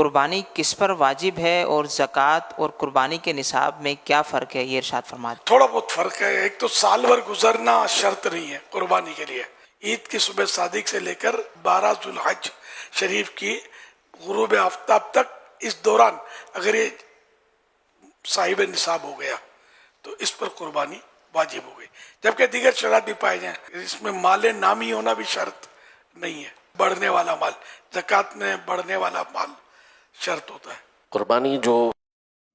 قربانی کس پر واجب ہے اور زکوٰۃ اور قربانی کے نصاب میں کیا فرق ہے، یہ ارشاد فرما دیں۔ تھوڑا بہت فرق ہے۔ ایک تو سال بھر گزرنا شرط نہیں ہے قربانی کے لیے۔ عید کی صبح صادق سے لے کر 12 ذوالحج شریف کی غروب آفتاب تک، اس دوران اگر یہ صاحب نصاب ہو گیا تو اس پر قربانی واجب ہو گئی، جبکہ دیگر شرائط بھی پائے جائیں۔ اس میں مال نامی ہونا بھی شرط نہیں ہے، بڑھنے والا مال، زکوٰۃ میں بڑھنے والا مال شرط ہوتا ہے۔ قربانی جو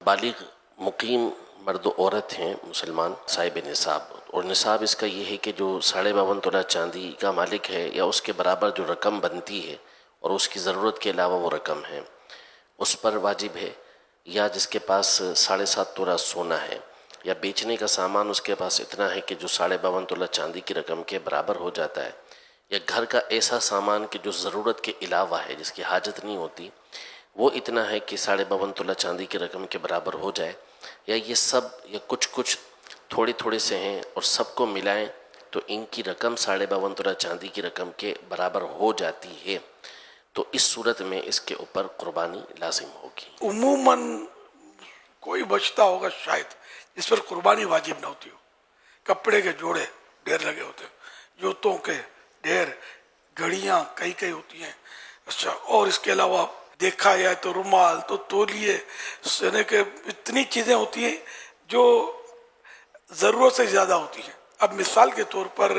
بالغ مقیم مرد و عورت ہیں مسلمان صاحب نصاب، اور نصاب اس کا یہ ہے کہ جو 52.5 تولہ چاندی کا مالک ہے یا اس کے برابر جو رقم بنتی ہے اور اس کی ضرورت کے علاوہ وہ رقم ہے اس پر واجب ہے، یا جس کے پاس 7.5 تولہ سونا ہے یا بیچنے کا سامان اس کے پاس اتنا ہے کہ جو 52.5 تولہ چاندی کی رقم کے برابر ہو جاتا ہے، یا گھر کا ایسا سامان کہ جو ضرورت کے علاوہ ہے جس کی حاجت نہیں ہوتی وہ اتنا ہے کہ 52.5 تولہ چاندی کی رقم کے برابر ہو جائے، یا یہ سب یا کچھ تھوڑے تھوڑے سے ہیں اور سب کو ملائیں تو ان کی رقم 52.5 تولہ چاندی کی رقم کے برابر ہو جاتی ہے، تو اس صورت میں اس کے اوپر قربانی لازم ہوگی۔ عموماً کوئی بچتا ہوگا شاید جس پر قربانی واجب نہ ہوتی ہو۔ کپڑے کے جوڑے ڈھیر لگے ہوتے ہیں، جوتوں کے ڈھیر، گھڑیاں کئی ہوتی ہیں، اچھا، اور اس کے علاوہ دیکھا جائے تو رومال، تو تولیے، یعنی کہ اتنی چیزیں ہوتی ہیں جو ضرورت سے زیادہ ہوتی ہیں۔ اب مثال کے طور پر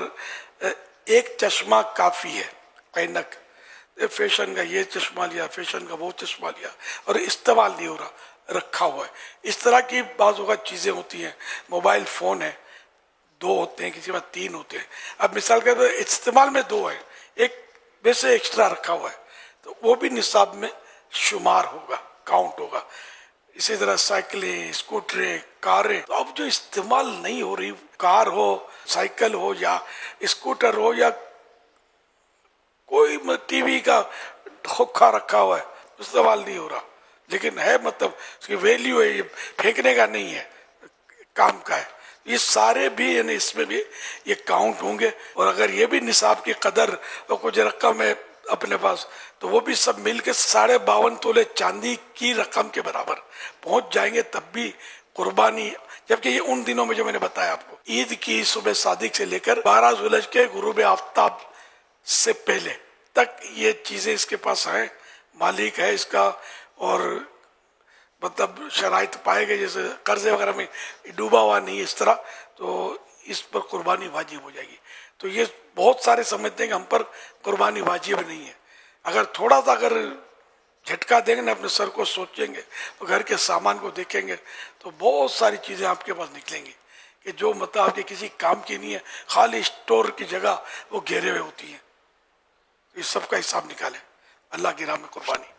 ایک چشمہ کافی ہے، اینک، فیشن کا یہ چشمہ لیا، فیشن کا وہ چشمہ لیا اور استعمال نہیں ہو رہا، رکھا ہوا ہے۔ اس طرح کی بعض اوقات چیزیں ہوتی ہیں۔ موبائل فون ہے، 2 ہوتے ہیں، کسی بات 3 ہوتے ہیں۔ اب مثال کے طور پر استعمال میں 2 ہے، ایک ویسے ایکسٹرا رکھا ہوا ہے تو وہ بھی نصاب میں شمار ہوگا، کاؤنٹ ہوگا۔ اسی طرح سائیکلیں، اسکوٹریں، کاریں، تو اب جو استعمال نہیں ہو رہی، کار ہو، سائیکل ہو یا اسکوٹر ہو یا کوئی ٹی وی کا کھوکھا رکھا ہوا ہے، استعمال نہیں ہو رہا لیکن ہے، مطلب اس کی ویلیو ہے، یہ پھینکنے کا نہیں ہے، کام کا ہے، یہ سارے بھی یعنی اس میں بھی یہ کاؤنٹ ہوں گے۔ اور اگر یہ بھی نصاب کی قدر اور کچھ رقم ہے اپنے پاس تو وہ بھی سب مل کے 52.5 تولے چاندی کی رقم کے برابر پہنچ جائیں گے، تب بھی قربانی، جبکہ یہ ان دنوں میں جو میں نے بتایا آپ کو، عید کی صبح صادق سے لے کر 12 ذوالحج کے غروب آفتاب سے پہلے تک یہ چیزیں اس کے پاس ہیں، مالک ہے اس کا، اور مطلب شرائط پائے گئے، جیسے قرضے وغیرہ میں ڈوبا ہوا نہیں اس طرح، تو اس پر قربانی واجب ہو جائے گی۔ تو یہ بہت سارے سمجھتے ہیں کہ ہم پر قربانی واجب نہیں ہے۔ اگر تھوڑا سا اگر جھٹکا دیں گے نا، اپنے سر کو سوچیں گے، گھر کے سامان کو دیکھیں گے تو بہت ساری چیزیں آپ کے پاس نکلیں گی کہ جو مطلب آپ کے کسی کام کی نہیں ہے، خالی اسٹور کی جگہ وہ گھیرے ہوئے ہوتی ہیں۔ اس سب کا حساب نکالیں۔ اللہ کی راہ میں قربانی۔